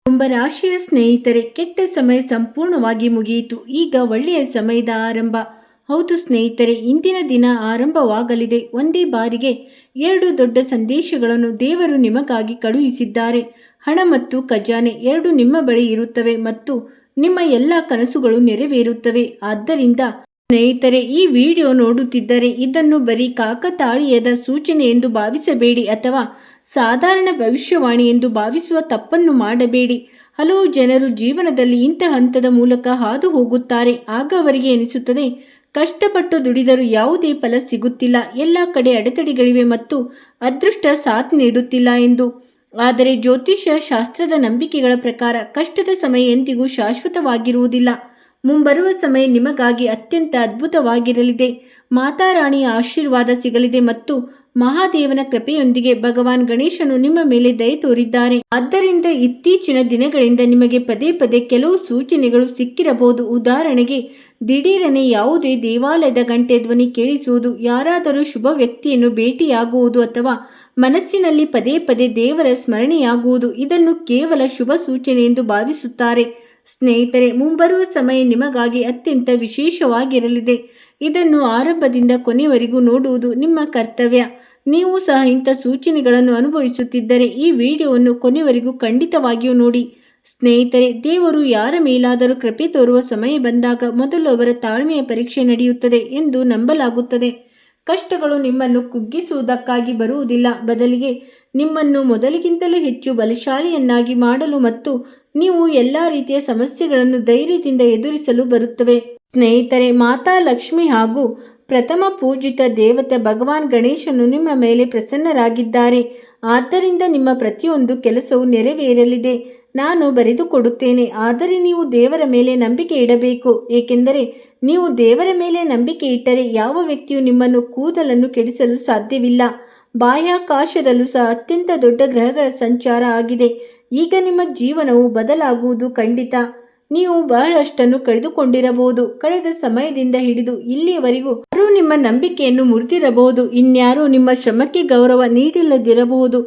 ಕುಂಭರಾಶಿಯ ಸ್ನೇಹಿತರೆ, ಕೆಟ್ಟ ಸಮಯ ಸಂಪೂರ್ಣವಾಗಿ ಮುಗಿಯಿತು. ಈಗ ಒಳ್ಳೆಯ ಸಮಯದ ಆರಂಭ. ಹೌದು ಸ್ನೇಹಿತರೆ, ಇಂದಿನ ದಿನ ಆರಂಭವಾಗಲಿದೆ. ಒಂದೇ ಬಾರಿಗೆ 2 ದೊಡ್ಡ ಸಂದೇಶಗಳನ್ನು ದೇವರು ನಿಮಗಾಗಿ ಕಳುಹಿಸಿದ್ದಾರೆ. ಹಣ ಮತ್ತು ಖಜಾನೆ ಎರಡೂ ನಿಮ್ಮ ಬಳಿ ಇರುತ್ತವೆ ಮತ್ತು ನಿಮ್ಮ ಎಲ್ಲ ಕನಸುಗಳು ನೆರವೇರುತ್ತವೆ. ಆದ್ದರಿಂದ ಸ್ನೇಹಿತರೆ, ಈ ವಿಡಿಯೋ ನೋಡುತ್ತಿದ್ದರೆ ಇದನ್ನು ಬರೀ ಕಾಕತಾಳೀಯದ ಸೂಚನೆ ಎಂದು ಭಾವಿಸಬೇಡಿ ಅಥವಾ ಸಾಧಾರಣ ಭವಿಷ್ಯವಾಣಿ ಎಂದು ಭಾವಿಸುವ ತಪ್ಪನ್ನು ಮಾಡಬೇಡಿ. ಹಲವು ಜನರು ಜೀವನದಲ್ಲಿ ಇಂಥ ಹಂತದ ಮೂಲಕ ಹಾದು ಹೋಗುತ್ತಾರೆ. ಆಗ ಅವರಿಗೆ ಎನಿಸುತ್ತದೆ, ಕಷ್ಟಪಟ್ಟು ದುಡಿದರೂ ಯಾವುದೇ ಫಲ ಸಿಗುತ್ತಿಲ್ಲ, ಎಲ್ಲ ಕಡೆ ಅಡೆತಡೆಗಳಿವೆ ಮತ್ತು ಅದೃಷ್ಟ ಸಾಥ್ ನೀಡುತ್ತಿಲ್ಲ ಎಂದು. ಆದರೆ ಜ್ಯೋತಿಷ್ಯ ಶಾಸ್ತ್ರದ ನಂಬಿಕೆಗಳ ಪ್ರಕಾರ ಕಷ್ಟದ ಸಮಯ ಎಂದಿಗೂ ಶಾಶ್ವತವಾಗಿರುವುದಿಲ್ಲ. ಮುಂಬರುವ ಸಮಯ ನಿಮಗಾಗಿ ಅತ್ಯಂತ ಅದ್ಭುತವಾಗಿರಲಿದೆ. ಮಾತಾರಾಣಿಯ ಆಶೀರ್ವಾದ ಸಿಗಲಿದೆ ಮತ್ತು ಮಹಾದೇವನ ಕೃಪೆಯೊಂದಿಗೆ ಭಗವಾನ್ ಗಣೇಶನು ನಿಮ್ಮ ಮೇಲೆ ದಯೆ ತೋರಿದ್ದಾರೆ. ಆದ್ದರಿಂದ ಇತ್ತೀಚಿನ ದಿನಗಳಿಂದ ನಿಮಗೆ ಪದೇ ಪದೇ ಕೆಲವು ಸೂಚನೆಗಳು ಸಿಕ್ಕಿರಬಹುದು. ಉದಾಹರಣೆಗೆ, ದಿಢೀರನೆ ಯಾವುದೇ ದೇವಾಲಯದ ಗಂಟೆ ಧ್ವನಿ ಕೇಳಿಸುವುದು, ಯಾರಾದರೂ ಶುಭ ವ್ಯಕ್ತಿಯನ್ನು ಭೇಟಿಯಾಗುವುದು ಅಥವಾ ಮನಸ್ಸಿನಲ್ಲಿ ಪದೇ ಪದೇ ದೇವರ ಸ್ಮರಣೆಯಾಗುವುದು. ಇದನ್ನು ಕೇವಲ ಶುಭ ಸೂಚನೆ ಎಂದು ಭಾವಿಸುತ್ತಾರೆ. ಸ್ನೇಹಿತರೆ, ಮುಂಬರುವ ಸಮಯ ನಿಮಗಾಗಿ ಅತ್ಯಂತ ವಿಶೇಷವಾಗಿರಲಿದೆ. ಇದನ್ನು ಆರಂಭದಿಂದ ಕೊನೆಯವರೆಗೂ ನೋಡುವುದು ನಿಮ್ಮ ಕರ್ತವ್ಯ. ನೀವು ಸಹ ಇಂಥ ಸೂಚನೆಗಳನ್ನು ಅನುಭವಿಸುತ್ತಿದ್ದರೆ ಈ ವಿಡಿಯೋವನ್ನು ಕೊನೆಯವರೆಗೂ ಖಂಡಿತವಾಗಿಯೂ ನೋಡಿ. ಸ್ನೇಹಿತರೆ, ದೇವರು ಯಾರ ಮೇಲಾದರೂ ಕೃಪೆ ತೋರುವ ಸಮಯ ಬಂದಾಗ ಮೊದಲು ಅವರ ತಾಳ್ಮೆಯ ಪರೀಕ್ಷೆ ನಡೆಯುತ್ತದೆ ಎಂದು ನಂಬಲಾಗುತ್ತದೆ. ಕಷ್ಟಗಳು ನಿಮ್ಮನ್ನು ಕುಗ್ಗಿಸುವುದಕ್ಕಾಗಿ ಬರುವುದಿಲ್ಲ, ಬದಲಿಗೆ ನಿಮ್ಮನ್ನು ಮೊದಲಿಗಿಂತಲೂ ಹೆಚ್ಚು ಬಲಶಾಲಿಯನ್ನಾಗಿ ಮಾಡಲು ಮತ್ತು ನೀವು ಎಲ್ಲ ರೀತಿಯ ಸಮಸ್ಯೆಗಳನ್ನು ಧೈರ್ಯದಿಂದ ಎದುರಿಸಲು ಬರುತ್ತವೆ. ಸ್ನೇಹಿತರೆ, ಮಾತಾ ಲಕ್ಷ್ಮಿ ಹಾಗೂ ಪ್ರಥಮ ಪೂಜಿತ ದೇವತೆ ಭಗವಾನ್ ಗಣೇಶನು ನಿಮ್ಮ ಮೇಲೆ ಪ್ರಸನ್ನರಾಗಿದ್ದಾರೆ. ಆದ್ದರಿಂದ ನಿಮ್ಮ ಪ್ರತಿಯೊಂದು ಕೆಲಸವು ನೆರವೇರಲಿದೆ. ನಾನು ಬರೆದುಕೊಡುತ್ತೇನೆ, ಆದರೆ ನೀವು ದೇವರ ಮೇಲೆ ನಂಬಿಕೆ ಇಡಬೇಕು. ಏಕೆಂದರೆ ನೀವು ದೇವರ ಮೇಲೆ ನಂಬಿಕೆ ಇಟ್ಟರೆ ಯಾವ ವ್ಯಕ್ತಿಯು ನಿಮ್ಮನ್ನು ಕೂದಲನ್ನು ಕೆಡಿಸಲು ಸಾಧ್ಯವಿಲ್ಲ. ಬಾಹ್ಯಾಕಾಶದಲ್ಲೂ ಸಹ ಅತ್ಯಂತ ದೊಡ್ಡ ಗ್ರಹಗಳ ಸಂಚಾರ ಆಗಿದೆ. ಈಗ ನಿಮ್ಮ ಜೀವನವು ಬದಲಾಗುವುದು ಖಂಡಿತ. ನೀವು ಬಹಳಷ್ಟನ್ನು ಕಳೆದುಕೊಂಡಿರಬಹುದು. ಕಳೆದ ಸಮಯದಿಂದ ಹಿಡಿದು ಇಲ್ಲಿಯವರೆಗೂ ಯಾರೂ ನಿಮ್ಮ ನಂಬಿಕೆಯನ್ನು ಮುರಿದಿರಬಹುದು, ಇನ್ಯಾರೂ ನಿಮ್ಮ ಶ್ರಮಕ್ಕೆ ಗೌರವ ನೀಡಿಲ್ಲದಿರಬಹುದು.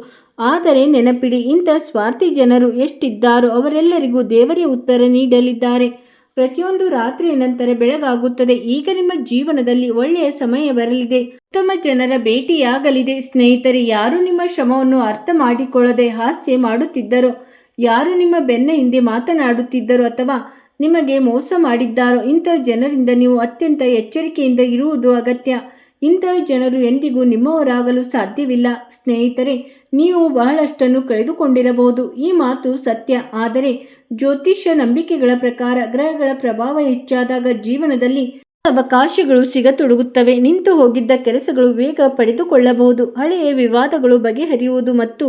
ಆದರೆ ನೆನಪಿಡಿ, ಇಂಥ ಸ್ವಾರ್ಥಿ ಜನರು ಎಷ್ಟಿದ್ದಾರೋ ಅವರೆಲ್ಲರಿಗೂ ದೇವರೇ ಉತ್ತರ ನೀಡಲಿದ್ದಾರೆ. ಪ್ರತಿಯೊಂದು ರಾತ್ರಿಯ ನಂತರ ಬೆಳಗಾಗುತ್ತದೆ. ಈಗ ನಿಮ್ಮ ಜೀವನದಲ್ಲಿ ಒಳ್ಳೆಯ ಸಮಯ ಬರಲಿದೆ. ಉತ್ತಮ ಜನರ ಭೇಟಿಯಾಗಲಿದೆ. ಸ್ನೇಹಿತರೆ, ಯಾರು ನಿಮ್ಮ ಶ್ರಮವನ್ನು ಅರ್ಥ ಮಾಡಿಕೊಳ್ಳದೆ ಹಾಸ್ಯ ಮಾಡುತ್ತಿದ್ದರೋ, ಯಾರು ನಿಮ್ಮ ಬೆನ್ನ ಹಿಂದೆ ಮಾತನಾಡುತ್ತಿದ್ದರೋ ಅಥವಾ ನಿಮಗೆ ಮೋಸ ಮಾಡಿದ್ದಾರೋ, ಇಂತಹ ಜನರಿಂದ ನೀವು ಅತ್ಯಂತ ಎಚ್ಚರಿಕೆಯಿಂದ ಇರುವುದು ಅಗತ್ಯ. ಇಂತಹ ಜನರು ಎಂದಿಗೂ ನಿಮ್ಮವರಾಗಲು ಸಾಧ್ಯವಿಲ್ಲ. ಸ್ನೇಹಿತರೆ, ನೀವು ಬಹಳಷ್ಟನ್ನು ಕಳೆದುಕೊಂಡಿರಬಹುದು, ಈ ಮಾತು ಸತ್ಯ. ಆದರೆ ಜ್ಯೋತಿಷ್ಯ ನಂಬಿಕೆಗಳ ಪ್ರಕಾರ ಗ್ರಹಗಳ ಪ್ರಭಾವ ಹೆಚ್ಚಾದಾಗ ಜೀವನದಲ್ಲಿ ಅವಕಾಶಗಳು ಸಿಗತೊಡಗುತ್ತವೆ. ನಿಂತು ಹೋಗಿದ್ದ ಕೆಲಸಗಳು ವೇಗ ಪಡೆದುಕೊಳ್ಳಬಹುದು. ಹಳೆಯ ವಿವಾದಗಳು ಬಗೆಹರಿಯುವುದು ಮತ್ತು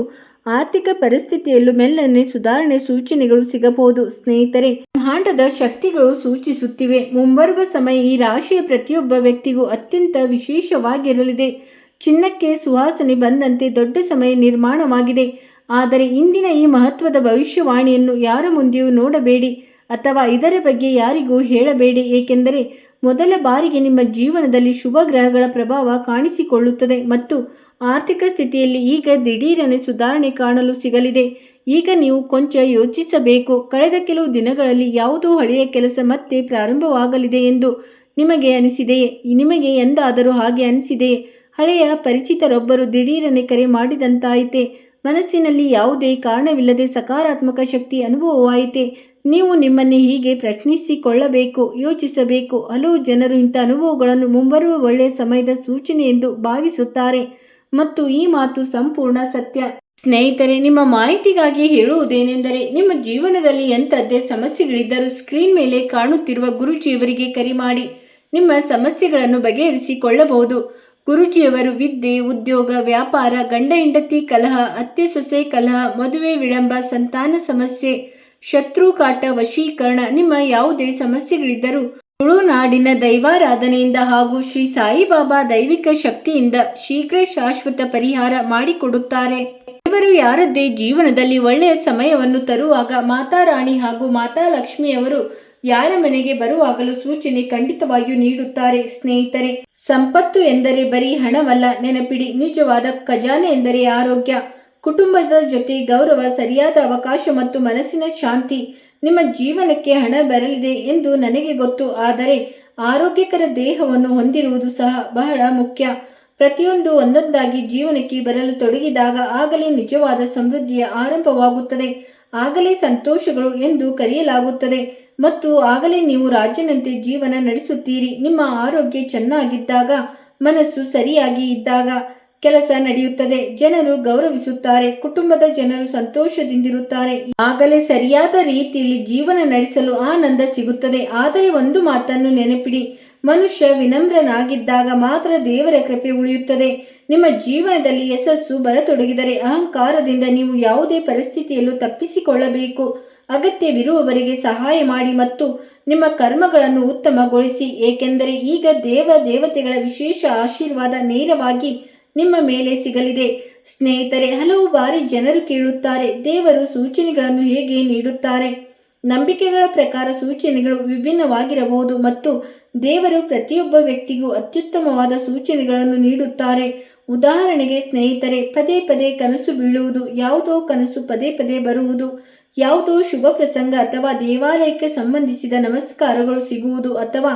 ಆರ್ಥಿಕ ಪರಿಸ್ಥಿತಿಯಲ್ಲೂ ಮೆಲ್ಲನೆ ಸುಧಾರಣೆ ಸೂಚನೆಗಳು ಸಿಗಬಹುದು. ಸ್ನೇಹಿತರೆ, ಬ್ರಹ್ಮಾಂಡದ ಶಕ್ತಿಗಳು ಸೂಚಿಸುತ್ತಿವೆ, ಮುಂಬರುವ ಸಮಯ ಈ ರಾಶಿಯ ಪ್ರತಿಯೊಬ್ಬ ವ್ಯಕ್ತಿಗೂ ಅತ್ಯಂತ ವಿಶೇಷವಾಗಿರಲಿದೆ. ಚಿನ್ನಕ್ಕೆ ಸುವಾಸನೆ ಬಂದಂತೆ ದೊಡ್ಡ ಸಮಯ ನಿರ್ಮಾಣವಾಗಿದೆ. ಆದರೆ ಇಂದಿನ ಈ ಮಹತ್ವದ ಭವಿಷ್ಯವಾಣಿಯನ್ನು ಯಾರ ಮುಂದೆಯೂ ನೋಡಬೇಡಿ ಅಥವಾ ಇದರ ಬಗ್ಗೆ ಯಾರಿಗೂ ಹೇಳಬೇಡಿ. ಏಕೆಂದರೆ ಮೊದಲ ಬಾರಿಗೆ ನಿಮ್ಮ ಜೀವನದಲ್ಲಿ ಶುಭ ಗ್ರಹಗಳ ಪ್ರಭಾವ ಕಾಣಿಸಿಕೊಳ್ಳುತ್ತದೆ ಮತ್ತು ಆರ್ಥಿಕ ಸ್ಥಿತಿಯಲ್ಲಿ ಈಗ ದಿಢೀರನೆ ಸುಧಾರಣೆ ಕಾಣಲು ಸಿಗಲಿದೆ. ಈಗ ನೀವು ಕೊಂಚ ಯೋಚಿಸಬೇಕು. ಕಳೆದ ಕೆಲವು ದಿನಗಳಲ್ಲಿ ಯಾವುದೋ ಹಳೆಯ ಕೆಲಸ ಮತ್ತೆ ಪ್ರಾರಂಭವಾಗಲಿದೆ ಎಂದು ನಿಮಗೆ ಅನಿಸಿದೆಯೇ? ನಿಮಗೆ ಎಂದಾದರೂ ಹಾಗೆ ಅನಿಸಿದೆಯೇ? ಹಳೆಯ ಪರಿಚಿತರೊಬ್ಬರು ದಿಢೀರನೆ ಕರೆ ಮಾಡಿದಂತಾಯಿತೆ. ಮನಸ್ಸಿನಲ್ಲಿ ಯಾವುದೇ ಕಾರಣವಿಲ್ಲದೆ ಸಕಾರಾತ್ಮಕ ಶಕ್ತಿ ಅನುಭವವಾಯಿತೆ. ನೀವು ನಿಮ್ಮನ್ನೇ ಹೀಗೆ ಪ್ರಶ್ನಿಸಿಕೊಳ್ಳಬೇಕು, ಯೋಚಿಸಬೇಕು. ಹಲವು ಜನರು ಇಂಥ ಅನುಭವಗಳನ್ನು ಮುಂಬರುವ ಒಳ್ಳೆಯ ಸಮಯದ ಸೂಚನೆ ಎಂದು ಭಾವಿಸುತ್ತಾರೆ ಮತ್ತು ಈ ಮಾತು ಸಂಪೂರ್ಣ ಸತ್ಯ. ಸ್ನೇಹಿತರೆ, ನಿಮ್ಮ ಮಾಹಿತಿಗಾಗಿ ಹೇಳುವುದೇನೆಂದರೆ, ನಿಮ್ಮ ಜೀವನದಲ್ಲಿ ಎಂಥದ್ದೇ ಸಮಸ್ಯೆಗಳಿದ್ದರೂ ಸ್ಕ್ರೀನ್ ಮೇಲೆ ಕಾಣುತ್ತಿರುವ ಗುರೂಜಿಯವರಿಗೆ ಕರೆ ಮಾಡಿ ನಿಮ್ಮ ಸಮಸ್ಯೆಗಳನ್ನು ಬಗೆಹರಿಸಿಕೊಳ್ಳಬಹುದು. ಗುರೂಜಿಯವರು ವಿದ್ಯೆ, ಉದ್ಯೋಗ, ವ್ಯಾಪಾರ, ಗಂಡ ಹೆಂಡತಿ ಕಲಹ, ಅತ್ತೆ ಸೊಸೆ ಕಲಹ, ಮದುವೆ ವಿಳಂಬ, ಸಂತಾನ ಸಮಸ್ಯೆ, ಶತ್ರು ಕಾಟ, ವಶೀಕರಣ, ನಿಮ್ಮ ಯಾವುದೇ ಸಮಸ್ಯೆಗಳಿದ್ದರೂ ತುಳುನಾಡಿನ ದೈವಾರಾಧನೆಯಿಂದ ಹಾಗೂ ಶ್ರೀ ಸಾಯಿಬಾಬಾ ದೈವಿಕ ಶಕ್ತಿಯಿಂದ ಶೀಘ್ರ ಶಾಶ್ವತ ಪರಿಹಾರ ಮಾಡಿಕೊಡುತ್ತಾರೆ. ಇವರು ಯಾರದ್ದೇ ಜೀವನದಲ್ಲಿ ಒಳ್ಳೆಯ ಸಮಯವನ್ನು ತರುವಾಗ ಮಾತಾರಾಣಿ ಹಾಗೂ ಮಾತಾ ಲಕ್ಷ್ಮಿಯವರು ಯಾರ ಮನೆಗೆ ಬರುವಾಗಲೂ ಸೂಚನೆ ಖಂಡಿತವಾಗಿಯೂ ನೀಡುತ್ತಾರೆ. ಸ್ನೇಹಿತರೆ, ಸಂಪತ್ತು ಎಂದರೆ ಬರೀ ಹಣವಲ್ಲ, ನೆನಪಿಡಿ, ನಿಜವಾದ ಖಜಾನೆ ಎಂದರೆ ಆರೋಗ್ಯ. ಕುಟುಂಬದ ಜೊತೆ ಗೌರವ, ಸರಿಯಾದ ಅವಕಾಶ ಮತ್ತು ಮನಸ್ಸಿನ ಶಾಂತಿ. ನಿಮ್ಮ ಜೀವನಕ್ಕೆ ಹಣ ಬರಲಿದೆ ಎಂದು ನನಗೆ ಗೊತ್ತು, ಆದರೆ ಆರೋಗ್ಯಕರ ದೇಹವನ್ನು ಹೊಂದಿರುವುದು ಸಹ ಬಹಳ ಮುಖ್ಯ. ಪ್ರತಿಯೊಂದು ಒಂದೊಂದಾಗಿ ಜೀವನಕ್ಕೆ ಬರಲು ತೊಡಗಿದಾಗ ಆಗಲೇ ನಿಜವಾದ ಸಮೃದ್ಧಿಯ ಆರಂಭವಾಗುತ್ತದೆ. ಆಗಲೇ ಸಂತೋಷಗಳು ಎಂದು ಕರೆಯಲಾಗುತ್ತದೆ ಮತ್ತು ಆಗಲೇ ನೀವು ರಾಜನಂತೆ ಜೀವನ ನಡೆಸುತ್ತೀರಿ. ನಿಮ್ಮ ಆರೋಗ್ಯ ಚೆನ್ನಾಗಿದ್ದಾಗ, ಮನಸ್ಸು ಸರಿಯಾಗಿ ಇದ್ದಾಗ ಕೆಲಸ ನಡೆಯುತ್ತದೆ, ಜನರು ಗೌರವಿಸುತ್ತಾರೆ, ಕುಟುಂಬದ ಜನರು ಸಂತೋಷದಿಂದಿರುತ್ತಾರೆ. ಆಗಲೇ ಸರಿಯಾದ ರೀತಿಯಲ್ಲಿ ಜೀವನ ನಡೆಸಲು ಆನಂದ ಸಿಗುತ್ತದೆ. ಆದರೆ ಒಂದು ಮಾತನ್ನು ನೆನಪಿಡಿ, ಮನುಷ್ಯ ವಿನಮ್ರನಾಗಿದ್ದಾಗ ಮಾತ್ರ ದೇವರ ಕೃಪೆ ಉಳಿಯುತ್ತದೆ. ನಿಮ್ಮ ಜೀವನದಲ್ಲಿ ಯಶಸ್ಸು ಬರತೊಡಗಿದರೆ ಅಹಂಕಾರದಿಂದ ನೀವು ಯಾವುದೇ ಪರಿಸ್ಥಿತಿಯಲ್ಲೂ ತಪ್ಪಿಸಿಕೊಳ್ಳಬೇಕು. ಅಗತ್ಯವಿರುವವರಿಗೆ ಸಹಾಯ ಮಾಡಿ ಮತ್ತು ನಿಮ್ಮ ಕರ್ಮಗಳನ್ನು ಉತ್ತಮಗೊಳಿಸಿ, ಏಕೆಂದರೆ ಈಗ ದೇವತೆಗಳ ವಿಶೇಷ ಆಶೀರ್ವಾದ ನೇರವಾಗಿ ನಿಮ್ಮ ಮೇಲೆ ಸಿಗಲಿದೆ. ಸ್ನೇಹಿತರೆ, ಹಲವು ಬಾರಿ ಜನರು ಕೇಳುತ್ತಾರೆ, ದೇವರು ಸೂಚನೆಗಳನ್ನು ಹೇಗೆ ನೀಡುತ್ತಾರೆ? ನಂಬಿಕೆಗಳ ಪ್ರಕಾರ ಸೂಚನೆಗಳು ವಿಭಿನ್ನವಾಗಿರಬಹುದು ಮತ್ತು ದೇವರು ಪ್ರತಿಯೊಬ್ಬ ವ್ಯಕ್ತಿಗೂ ಅತ್ಯುತ್ತಮವಾದ ಸೂಚನೆಗಳನ್ನು ನೀಡುತ್ತಾರೆ. ಉದಾಹರಣೆಗೆ ಸ್ನೇಹಿತರೆ, ಪದೇ ಪದೇ ಕನಸು ಬೀಳುವುದು, ಯಾವುದೋ ಕನಸು ಪದೇ ಪದೇ ಬರುವುದು, ಯಾವುದೋ ಶುಭ ಪ್ರಸಂಗ ಅಥವಾ ದೇವಾಲಯಕ್ಕೆ ಸಂಬಂಧಿಸಿದ ನಮಸ್ಕಾರಗಳು ಸಿಗುವುದು, ಅಥವಾ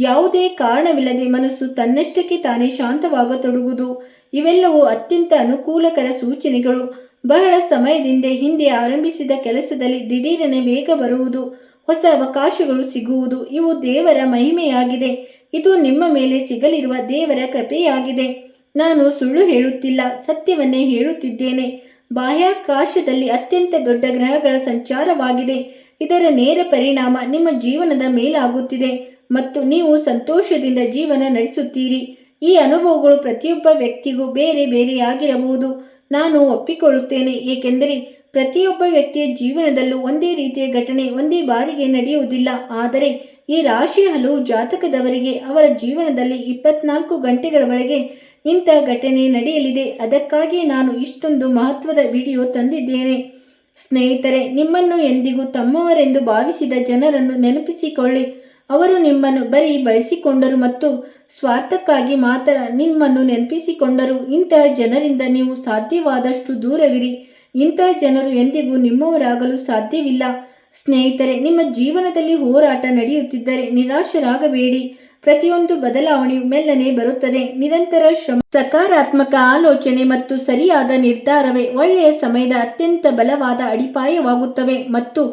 ಯಾವುದೇ ಕಾರಣವಿಲ್ಲದೆ ಮನಸ್ಸು ತನ್ನಷ್ಟಕ್ಕೆ ತಾನೇ ಶಾಂತವಾಗತೊಡಗುವುದು. ಇವೆಲ್ಲವೂ ಅತ್ಯಂತ ಅನುಕೂಲಕರ ಸೂಚನೆಗಳು. ಬಹಳ ಸಮಯದಿಂದ ಹಿಂದೆ ಆರಂಭಿಸಿದ ಕೆಲಸದಲ್ಲಿ ದಿಢೀರನೆ ವೇಗ ಬರುವುದು, ಹೊಸ ಅವಕಾಶಗಳು ಸಿಗುವುದು, ಇವು ದೇವರ ಮಹಿಮೆಯಾಗಿದೆ. ಇದು ನಿಮ್ಮ ಮೇಲೆ ಸಿಗಲಿರುವ ದೇವರ ಕೃಪೆಯಾಗಿದೆ. ನಾನು ಸುಳ್ಳು ಹೇಳುತ್ತಿಲ್ಲ, ಸತ್ಯವನ್ನೇ ಹೇಳುತ್ತಿದ್ದೇನೆ. ಬಾಹ್ಯಾಕಾಶದಲ್ಲಿ ಅತ್ಯಂತ ದೊಡ್ಡ ಗ್ರಹಗಳ ಸಂಚಾರವಾಗಿದೆ. ಇದರ ನೇರ ಪರಿಣಾಮ ನಿಮ್ಮ ಜೀವನದ ಮೇಲಾಗುತ್ತಿದೆ ಮತ್ತು ನೀವು ಸಂತೋಷದಿಂದ ಜೀವನ ನಡೆಸುತ್ತೀರಿ. ಈ ಅನುಭವಗಳು ಪ್ರತಿಯೊಬ್ಬ ವ್ಯಕ್ತಿಗೂ ಬೇರೆ ಬೇರೆಯಾಗಿರಬಹುದು. ನಾನು ಒಪ್ಪಿಕೊಳ್ಳುತ್ತೇನೆ, ಏಕೆಂದರೆ ಪ್ರತಿಯೊಬ್ಬ ವ್ಯಕ್ತಿಯ ಜೀವನದಲ್ಲೂ ಒಂದೇ ರೀತಿಯ ಘಟನೆ ಒಂದೇ ಬಾರಿಗೆ ನಡೆಯುವುದಿಲ್ಲ. ಆದರೆ ಈ ರಾಶಿಯ ಹಲವು ಜಾತಕದವರಿಗೆ ಅವರ ಜೀವನದಲ್ಲಿ 24 ಗಂಟೆಗಳವರೆಗೆ ಇಂಥ ಘಟನೆ ನಡೆಯಲಿದೆ. ಅದಕ್ಕಾಗಿ ನಾನು ಇಷ್ಟೊಂದು ಮಹತ್ವದ ವಿಡಿಯೋ ತಂದಿದ್ದೇನೆ. ಸ್ನೇಹಿತರೆ, ನಿಮ್ಮನ್ನು ಎಂದಿಗೂ ತಮ್ಮವರೆಂದು ಭಾವಿಸಿದ ಜನರನ್ನು ನೆನಪಿಸಿಕೊಳ್ಳಿ. ಅವರು ನಿಮ್ಮನ್ನು ಬರೀ ಬಳಸಿಕೊಂಡರು ಮತ್ತು ಸ್ವಾರ್ಥಕ್ಕಾಗಿ ಮಾತ್ರ ನಿಮ್ಮನ್ನು ನೆನಪಿಸಿಕೊಂಡರು. ಇಂತಹ ಜನರಿಂದ ನೀವು ಸಾಧ್ಯವಾದಷ್ಟು ದೂರವಿರಿ. ಇಂತಹ ಜನರು ಎಂದಿಗೂ ನಿಮ್ಮವರಾಗಲು ಸಾಧ್ಯವಿಲ್ಲ. ಸ್ನೇಹಿತರೆ, ನಿಮ್ಮ ಜೀವನದಲ್ಲಿ ಹೋರಾಟ ನಡೆಯುತ್ತಿದ್ದರೆ ನಿರಾಶರಾಗಬೇಡಿ. ಪ್ರತಿಯೊಂದು ಬದಲಾವಣೆಯು ಮೆಲ್ಲನೆ ಬರುತ್ತದೆ. ನಿರಂತರ ಶ್ರಮ, ಸಕಾರಾತ್ಮಕ ಆಲೋಚನೆ ಮತ್ತು ಸರಿಯಾದ ನಿರ್ಧಾರವೇ ಒಳ್ಳೆಯ ಸಮಯದ ಅತ್ಯಂತ ಬಲವಾದ ಅಡಿಪಾಯವಾಗುತ್ತವೆ. ಮತ್ತು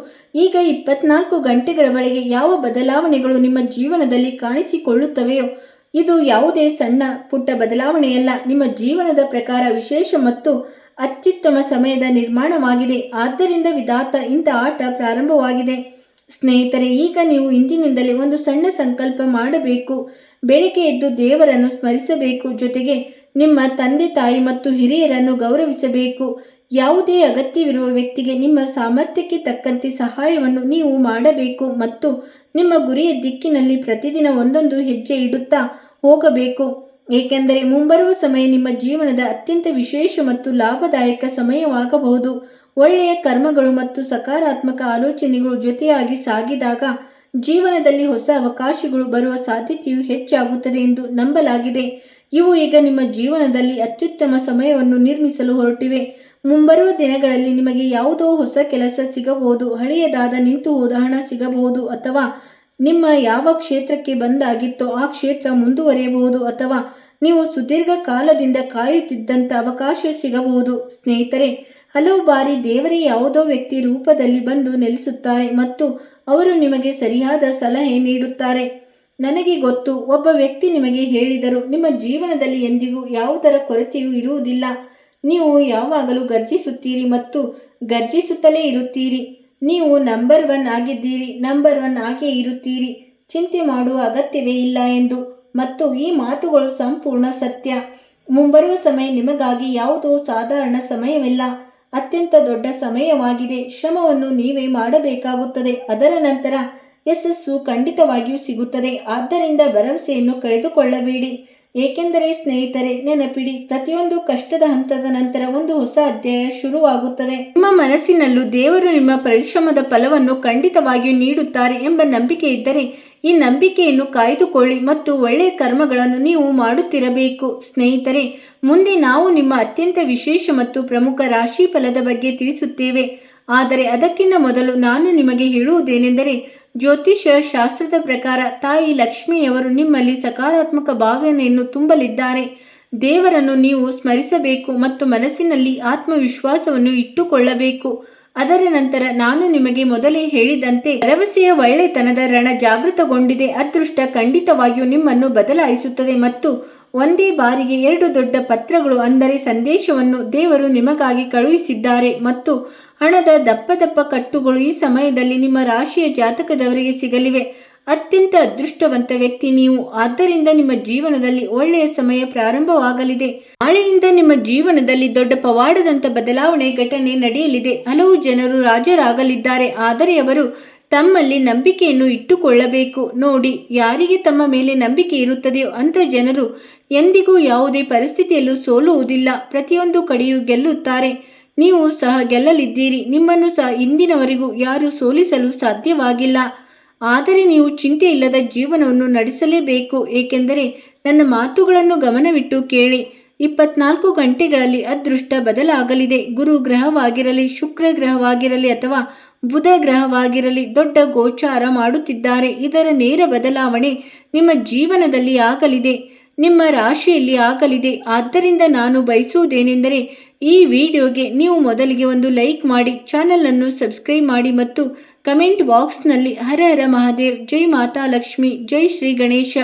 ಈಗ 24 ಗಂಟೆಗಳವರೆಗೆ ಯಾವ ಬದಲಾವಣೆಗಳು ನಿಮ್ಮ ಜೀವನದಲ್ಲಿ ಕಾಣಿಸಿಕೊಳ್ಳುತ್ತವೆಯೋ ಇದು ಯಾವುದೇ ಸಣ್ಣ ಪುಟ್ಟ ಬದಲಾವಣೆಯಲ್ಲ. ನಿಮ್ಮ ಜೀವನದ ಪ್ರಕಾರ ವಿಶೇಷ ಮತ್ತು ಅತ್ಯುತ್ತಮ ಸಮಯದ ನಿರ್ಮಾಣವಾಗಿದೆ. ಆದ್ದರಿಂದ ವಿಧಾತ ಇಂಥ ಆಟ ಪ್ರಾರಂಭವಾಗಿದೆ. ಸ್ನೇಹಿತರೆ, ಈಗ ನೀವು ಇಂದಿನಿಂದಲೇ ಒಂದು ಸಣ್ಣ ಸಂಕಲ್ಪ ಮಾಡಬೇಕು. ಬೆಳಗ್ಗೆ ಎದ್ದು ದೇವರನ್ನು ಸ್ಮರಿಸಬೇಕು. ಜೊತೆಗೆ ನಿಮ್ಮ ತಂದೆ ತಾಯಿ ಮತ್ತು ಹಿರಿಯರನ್ನು ಗೌರವಿಸಬೇಕು. ಯಾವುದೇ ಅಗತ್ಯವಿರುವ ವ್ಯಕ್ತಿಗೆ ನಿಮ್ಮ ಸಾಮರ್ಥ್ಯಕ್ಕೆ ತಕ್ಕಂತೆ ಸಹಾಯವನ್ನು ನೀವು ಮಾಡಬೇಕು ಮತ್ತು ನಿಮ್ಮ ಗುರಿಯ ದಿಕ್ಕಿನಲ್ಲಿ ಪ್ರತಿದಿನ ಒಂದೊಂದು ಹೆಜ್ಜೆ ಇಡುತ್ತಾ ಹೋಗಬೇಕು. ಏಕೆಂದರೆ ಮುಂಬರುವ ಸಮಯ ನಿಮ್ಮ ಜೀವನದ ಅತ್ಯಂತ ವಿಶೇಷ ಮತ್ತು ಲಾಭದಾಯಕ ಸಮಯವಾಗಬಹುದು. ಒಳ್ಳೆಯ ಕರ್ಮಗಳು ಮತ್ತು ಸಕಾರಾತ್ಮಕ ಆಲೋಚನೆಗಳು ಜೊತೆಯಾಗಿ ಸಾಗಿದಾಗ ಜೀವನದಲ್ಲಿ ಹೊಸ ಅವಕಾಶಗಳು ಬರುವ ಸಾಧ್ಯತೆಯು ಹೆಚ್ಚಾಗುತ್ತದೆ ಎಂದು ನಂಬಲಾಗಿದೆ. ಇವು ಈಗ ನಿಮ್ಮ ಜೀವನದಲ್ಲಿ ಅತ್ಯುತ್ತಮ ಸಮಯವನ್ನು ನಿರ್ಮಿಸಲು ಹೊರಟಿವೆ. ಮುಂಬರುವ ದಿನಗಳಲ್ಲಿ ನಿಮಗೆ ಯಾವುದೋ ಹೊಸ ಕೆಲಸ ಸಿಗಬಹುದು, ಹಳೆಯದಾದ ನಿಂತು ಹೋದ ಹಣ ಸಿಗಬಹುದು, ಅಥವಾ ನಿಮ್ಮ ಯಾವ ಕ್ಷೇತ್ರಕ್ಕೆ ಬಂದಾಗಿತ್ತೋ ಆ ಕ್ಷೇತ್ರ ಮುಂದುವರಿಯಬಹುದು, ಅಥವಾ ನೀವು ಸುದೀರ್ಘ ಕಾಲದಿಂದ ಕಾಯುತ್ತಿದ್ದಂಥ ಅವಕಾಶ ಸಿಗಬಹುದು. ಸ್ನೇಹಿತರೆ, ಹಲವು ಬಾರಿ ದೇವರೇ ಯಾವುದೋ ವ್ಯಕ್ತಿ ರೂಪದಲ್ಲಿ ಬಂದು ನೆಲೆಸುತ್ತಾರೆ ಮತ್ತು ಅವರು ನಿಮಗೆ ಸರಿಯಾದ ಸಲಹೆ ನೀಡುತ್ತಾರೆ. ನನಗೆ ಗೊತ್ತು, ಒಬ್ಬ ವ್ಯಕ್ತಿ ನಿಮಗೆ ಹೇಳಿದರು, ನಿಮ್ಮ ಜೀವನದಲ್ಲಿ ಎಂದಿಗೂ ಯಾವುದರ ಕೊರತೆಯೂ ಇರುವುದಿಲ್ಲ. ನೀವು ಯಾವಾಗಲೂ ಗರ್ಜಿಸುತ್ತೀರಿ ಮತ್ತು ಗರ್ಜಿಸುತ್ತಲೇ ಇರುತ್ತೀರಿ. ನೀವು ನಂಬರ್ 1 ಆಗಿದ್ದೀರಿ, ನಂಬರ್ 1 ಆಗೇ ಇರುತ್ತೀರಿ, ಚಿಂತೆ ಮಾಡುವ ಅಗತ್ಯವೇ ಇಲ್ಲ ಎಂದು. ಮತ್ತು ಈ ಮಾತುಗಳು ಸಂಪೂರ್ಣ ಸತ್ಯ. ಮುಂಬರುವ ಸಮಯ ನಿಮಗಾಗಿ ಯಾವುದೋ ಸಾಧಾರಣ ಸಮಯವಿಲ್ಲ, ಅತ್ಯಂತ ದೊಡ್ಡ ಸಮಯವಾಗಿದೆ. ಶ್ರಮವನ್ನು ನೀವೇ ಮಾಡಬೇಕಾಗುತ್ತದೆ, ಅದರ ನಂತರ ಯಶಸ್ಸು ಖಂಡಿತವಾಗಿಯೂ ಸಿಗುತ್ತದೆ. ಆದ್ದರಿಂದ ಭರವಸೆಯನ್ನು ಕಳೆದುಕೊಳ್ಳಬೇಡಿ, ಏಕೆಂದರೆ ಸ್ನೇಹಿತರೆ, ನೆನಪಿಡಿ, ಪ್ರತಿಯೊಂದು ಕಷ್ಟದ ಹಂತದ ನಂತರ ಒಂದು ಹೊಸ ಅಧ್ಯಾಯ ಶುರುವಾಗುತ್ತದೆ. ನಿಮ್ಮ ಮನಸ್ಸಿನಲ್ಲೂ ದೇವರು ನಿಮ್ಮ ಪರಿಶ್ರಮದ ಫಲವನ್ನು ಖಂಡಿತವಾಗಿಯೂ ನೀಡುತ್ತಾರೆ ಎಂಬ ನಂಬಿಕೆ ಇದ್ದರೆ ಈ ನಂಬಿಕೆಯನ್ನು ಕಾಯ್ದುಕೊಳ್ಳಿ ಮತ್ತು ಒಳ್ಳೆಯ ಕರ್ಮಗಳನ್ನು ನೀವು ಮಾಡುತ್ತಿರಬೇಕು. ಸ್ನೇಹಿತರೆ, ಮುಂದೆ ನಾವು ನಿಮ್ಮ ಅತ್ಯಂತ ವಿಶೇಷ ಮತ್ತು ಪ್ರಮುಖ ರಾಶಿ ಫಲದ ಬಗ್ಗೆ ತಿಳಿಸುತ್ತೇವೆ. ಆದರೆ ಅದಕ್ಕಿಂತ ಮೊದಲು ನಾನು ನಿಮಗೆ ಹೇಳುವುದೇನೆಂದರೆ, ಜ್ಯೋತಿಷ್ಯ ಶಾಸ್ತ್ರದ ಪ್ರಕಾರ ತಾಯಿ ಲಕ್ಷ್ಮಿಯವರು ನಿಮ್ಮಲ್ಲಿ ಸಕಾರಾತ್ಮಕ ಭಾವನೆಯನ್ನು ತುಂಬಲಿದ್ದಾರೆ. ದೇವರನ್ನು ನೀವು ಸ್ಮರಿಸಬೇಕು ಮತ್ತು ಮನಸ್ಸಿನಲ್ಲಿ ಆತ್ಮವಿಶ್ವಾಸವನ್ನು ಇಟ್ಟುಕೊಳ್ಳಬೇಕು. ಅದರ ನಂತರ ನಾನು ನಿಮಗೆ ಮೊದಲೇ ಹೇಳಿದಂತೆ ಭರವಸೆಯ ಒಳ್ಳೆತನದ ರಣ ಜಾಗೃತಗೊಂಡಿದೆ. ಅದೃಷ್ಟ ಖಂಡಿತವಾಗಿಯೂ ನಿಮ್ಮನ್ನು ಬದಲಾಯಿಸುತ್ತದೆ ಮತ್ತು ಒಂದೇ ಬಾರಿಗೆ 2 ದೊಡ್ಡ ಪತ್ರಗಳು ಅಂದರೆ ಸಂದೇಶವನ್ನು ದೇವರು ನಿಮಗಾಗಿ ಕಳುಹಿಸಿದ್ದಾರೆ ಮತ್ತು ಹಣದ ದಪ್ಪ ಕಟ್ಟುಗಳು ಈ ಸಮಯದಲ್ಲಿ ನಿಮ್ಮ ರಾಶಿಯ ಜಾತಕದವರಿಗೆ ಸಿಗಲಿವೆ. ಅತ್ಯಂತ ಅದೃಷ್ಟವಂತ ವ್ಯಕ್ತಿ ನೀವು. ಆದ್ದರಿಂದ ನಿಮ್ಮ ಜೀವನದಲ್ಲಿ ಒಳ್ಳೆಯ ಸಮಯ ಪ್ರಾರಂಭವಾಗಲಿದೆ. ನಾಳೆಯಿಂದ ನಿಮ್ಮ ಜೀವನದಲ್ಲಿ ದೊಡ್ಡ ಪವಾಡದಂತ ಬದಲಾವಣೆ ಘಟನೆ ನಡೆಯಲಿದೆ. ಹಲವು ಜನರು ರಾಜರಾಗಲಿದ್ದಾರೆ, ಆದರೆ ಅವರು ತಮ್ಮಲ್ಲಿ ನಂಬಿಕೆಯನ್ನು ಇಟ್ಟುಕೊಳ್ಳಬೇಕು. ನೋಡಿ, ಯಾರಿಗೆ ತಮ್ಮ ಮೇಲೆ ನಂಬಿಕೆ ಇರುತ್ತದೆಯೋ ಅಂಥ ಜನರು ಎಂದಿಗೂ ಯಾವುದೇ ಪರಿಸ್ಥಿತಿಯಲ್ಲೂ ಸೋಲುವುದಿಲ್ಲ, ಪ್ರತಿಯೊಂದು ಕಡೆಯೂ ಗೆಲ್ಲುತ್ತಾರೆ. ನೀವು ಸಹ ಗೆಲ್ಲಲಿದ್ದೀರಿ. ನಿಮ್ಮನ್ನು ಸಹ ಇಂದಿನವರೆಗೂ ಯಾರೂ ಸೋಲಿಸಲು ಸಾಧ್ಯವಾಗಿಲ್ಲ. ಆದರೆ ನೀವು ಚಿಂತೆ ಇಲ್ಲದ ಜೀವನವನ್ನು ನಡೆಸಲೇಬೇಕು. ಏಕೆಂದರೆ ನನ್ನ ಮಾತುಗಳನ್ನು ಗಮನವಿಟ್ಟು ಕೇಳಿ. 24 ಗಂಟೆಗಳಲ್ಲಿ ಅದೃಷ್ಟ ಬದಲಾಗಲಿದೆ. ಗುರು ಗ್ರಹವಾಗಿರಲಿ, ಶುಕ್ರ ಗ್ರಹವಾಗಿರಲಿ ಅಥವಾ ಬುಧ ಗ್ರಹವಾಗಿರಲಿ ದೊಡ್ಡ ಗೋಚಾರ ಮಾಡುತ್ತಿದ್ದಾರೆ. ಇದರ ನೇರ ಬದಲಾವಣೆ ನಿಮ್ಮ ಜೀವನದಲ್ಲಿ ಆಗಲಿದೆ, ನಿಮ್ಮ ರಾಶಿಯಲ್ಲಿ ಆಗಲಿದೆ. ಆದ್ದರಿಂದ ನಾನು ಬಯಸುವುದೇನೆಂದರೆ ಈ ವಿಡಿಯೋಗೆ ನೀವು ಮೊದಲಿಗೆ ಒಂದು ಲೈಕ್ ಮಾಡಿ, ಚಾನಲನ್ನು ಸಬ್ಸ್ಕ್ರೈಬ್ ಮಾಡಿ ಮತ್ತು ಕಮೆಂಟ್ ಬಾಕ್ಸ್ನಲ್ಲಿ ಹರ ಹರ ಮಹಾದೇವ್, ಜೈ ಮಾತಾ ಲಕ್ಷ್ಮಿ, ಜೈ ಶ್ರೀ ಗಣೇಶ,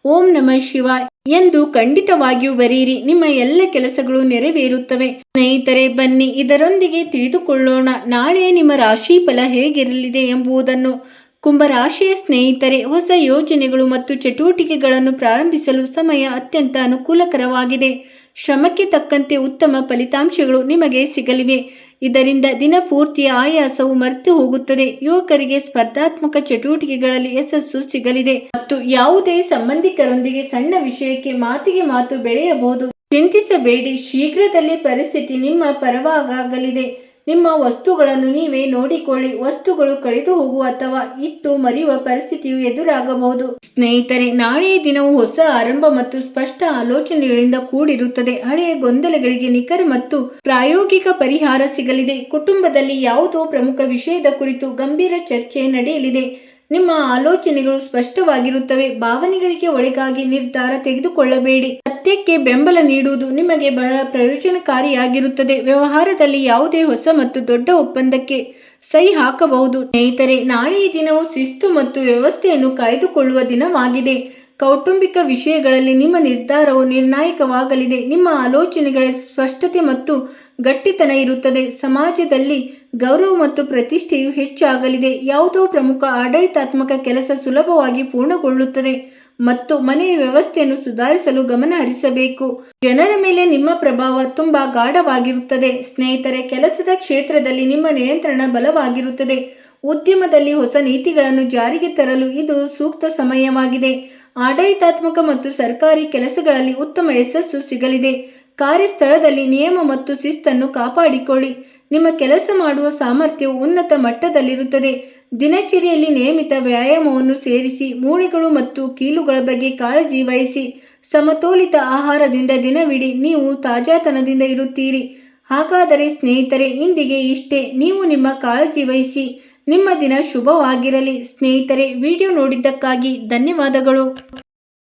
ಓಂ ನಮಃ ಶಿವಾಯ್ ಎಂದು ಖಂಡಿತವಾಗಿಯೂ ಬರೆಯಿರಿ. ನಿಮ್ಮ ಎಲ್ಲ ಕೆಲಸಗಳು ನೆರವೇರುತ್ತವೆ. ಸ್ನೇಹಿತರೆ, ಬನ್ನಿ ಇದರೊಂದಿಗೆ ತಿಳಿದುಕೊಳ್ಳೋಣ ನಾಳೆಯ ನಿಮ್ಮ ರಾಶಿ ಫಲ ಹೇಗಿರಲಿದೆ ಎಂಬುದನ್ನು. ಕುಂಭರಾಶಿಯ ಸ್ನೇಹಿತರೆ, ಹೊಸ ಯೋಜನೆಗಳು ಮತ್ತು ಚಟುವಟಿಕೆಗಳನ್ನು ಪ್ರಾರಂಭಿಸಲು ಸಮಯ ಅತ್ಯಂತ ಅನುಕೂಲಕರವಾಗಿದೆ. ಶ್ರಮಕ್ಕೆ ತಕ್ಕಂತೆ ಉತ್ತಮ ಫಲಿತಾಂಶಗಳು ನಿಮಗೆ ಸಿಗಲಿವೆ. ಇದರಿಂದ ದಿನಪೂರ್ತಿಯ ಆಯಾಸವು ಮರೆತು ಹೋಗುತ್ತದೆ. ಯುವಕರಿಗೆ ಸ್ಪರ್ಧಾತ್ಮಕ ಚಟುವಟಿಕೆಗಳಲ್ಲಿ ಯಶಸ್ಸು ಸಿಗಲಿದೆ ಮತ್ತು ಯಾವುದೇ ಸಂಬಂಧಿಕರೊಂದಿಗೆ ಸಣ್ಣ ವಿಷಯಕ್ಕೆ ಮಾತಿಗೆ ಮಾತು ಬೆಳೆಯಬಹುದು. ಚಿಂತಿಸಬೇಡಿ, ಶೀಘ್ರದಲ್ಲೇ ಪರಿಸ್ಥಿತಿ ನಿಮ್ಮ ಪರವಾಗಲಿದೆ. ನಿಮ್ಮ ವಸ್ತುಗಳನ್ನು ನೀವೇ ನೋಡಿಕೊಳ್ಳಿ. ವಸ್ತುಗಳು ಕಳೆದು ಹೋಗುವ ಅಥವಾ ಇಟ್ಟು ಮರೆಯುವ ಪರಿಸ್ಥಿತಿಯು ಎದುರಾಗಬಹುದು. ಸ್ನೇಹಿತರೆ, ನಾಳೆಯ ದಿನವು ಹೊಸ ಆರಂಭ ಮತ್ತು ಸ್ಪಷ್ಟ ಆಲೋಚನೆಗಳಿಂದ ಕೂಡಿರುತ್ತದೆ. ಹಳೆಯ ಗೊಂದಲಗಳಿಗೆ ನಿಖರ ಮತ್ತು ಪ್ರಾಯೋಗಿಕ ಪರಿಹಾರ ಸಿಗಲಿದೆ. ಕುಟುಂಬದಲ್ಲಿ ಯಾವುದೋ ಪ್ರಮುಖ ವಿಷಯದ ಕುರಿತು ಗಂಭೀರ ಚರ್ಚೆ ನಡೆಯಲಿದೆ. ನಿಮ್ಮ ಆಲೋಚನೆಗಳು ಸ್ಪಷ್ಟವಾಗಿರುತ್ತವೆ. ಭಾವನೆಗಳಿಗೆ ಒಳಗಾಗಿ ನಿರ್ಧಾರ ತೆಗೆದುಕೊಳ್ಳಬೇಡಿ. ಸತ್ಯಕ್ಕೆ ಬೆಂಬಲ ನೀಡುವುದು ನಿಮಗೆ ಬಹಳ ಪ್ರಯೋಜನಕಾರಿಯಾಗಿರುತ್ತದೆ. ವ್ಯವಹಾರದಲ್ಲಿ ಯಾವುದೇ ಹೊಸ ಮತ್ತು ದೊಡ್ಡ ಒಪ್ಪಂದಕ್ಕೆ ಸಹಿ ಹಾಕಬಹುದು. ಸ್ನೇಹಿತರೆ, ನಾಳೆಯ ದಿನವು ಶಿಸ್ತು ಮತ್ತು ವ್ಯವಸ್ಥೆಯನ್ನು ಕಾಯ್ದುಕೊಳ್ಳುವ ದಿನವಾಗಿದೆ. ಕೌಟುಂಬಿಕ ವಿಷಯಗಳಲ್ಲಿ ನಿಮ್ಮ ನಿರ್ಧಾರವು ನಿರ್ಣಾಯಕವಾಗಲಿದೆ. ನಿಮ್ಮ ಆಲೋಚನೆಗಳ ಸ್ಪಷ್ಟತೆ ಮತ್ತು ಗಟ್ಟಿತನ ಇರುತ್ತದೆ. ಸಮಾಜದಲ್ಲಿ ಗೌರವ ಮತ್ತು ಪ್ರತಿಷ್ಠೆಯು ಹೆಚ್ಚಾಗಲಿದೆ. ಯಾವುದೋ ಪ್ರಮುಖ ಆಡಳಿತಾತ್ಮಕ ಕೆಲಸ ಸುಲಭವಾಗಿ ಪೂರ್ಣಗೊಳ್ಳುತ್ತದೆ ಮತ್ತು ಮನೆಯ ವ್ಯವಸ್ಥೆಯನ್ನು ಸುಧಾರಿಸಲು ಗಮನ ಹರಿಸಬೇಕು. ಜನರ ಮೇಲೆ ನಿಮ್ಮ ಪ್ರಭಾವ ತುಂಬಾ ಗಾಢವಾಗಿರುತ್ತದೆ. ಸ್ನೇಹಿತರೆ, ಕೆಲಸದ ಕ್ಷೇತ್ರದಲ್ಲಿ ನಿಮ್ಮ ನಿಯಂತ್ರಣ ಬಲವಾಗಿರುತ್ತದೆ. ಉದ್ಯಮದಲ್ಲಿ ಹೊಸ ನೀತಿಗಳನ್ನು ಜಾರಿಗೆ ತರಲು ಇದು ಸೂಕ್ತ ಸಮಯವಾಗಿದೆ. ಆಡಳಿತಾತ್ಮಕ ಮತ್ತು ಸರ್ಕಾರಿ ಕೆಲಸಗಳಲ್ಲಿ ಉತ್ತಮ ಯಶಸ್ಸು ಸಿಗಲಿದೆ. ಕಾರ್ಯಸ್ಥಳದಲ್ಲಿ ನಿಯಮ ಮತ್ತು ಶಿಸ್ತನ್ನು ಕಾಪಾಡಿಕೊಳ್ಳಿ. ನಿಮ್ಮ ಕೆಲಸ ಮಾಡುವ ಸಾಮರ್ಥ್ಯವು ಉನ್ನತ ಮಟ್ಟದಲ್ಲಿರುತ್ತದೆ. ದಿನಚರಿಯಲ್ಲಿ ನಿಯಮಿತ ವ್ಯಾಯಾಮವನ್ನು ಸೇರಿಸಿ. ಮೂಳೆಗಳು ಮತ್ತು ಕೀಲುಗಳ ಬಗ್ಗೆ ಕಾಳಜಿ ವಹಿಸಿ. ಸಮತೋಲಿತ ಆಹಾರದಿಂದ ದಿನವಿಡೀ ನೀವು ತಾಜಾತನದಿಂದ ಇರುತ್ತೀರಿ. ಹಾಗಾದರೆ ಸ್ನೇಹಿತರೆ, ಇಂದಿಗೆ ಇಷ್ಟೇ. ನೀವು ನಿಮ್ಮ ಕಾಳಜಿ ವಹಿಸಿ. ನಿಮ್ಮ ದಿನ ಶುಭವಾಗಿರಲಿ. ಸ್ನೇಹಿತರೆ, ವಿಡಿಯೋ ನೋಡಿದ್ದಕ್ಕಾಗಿ ಧನ್ಯವಾದಗಳು.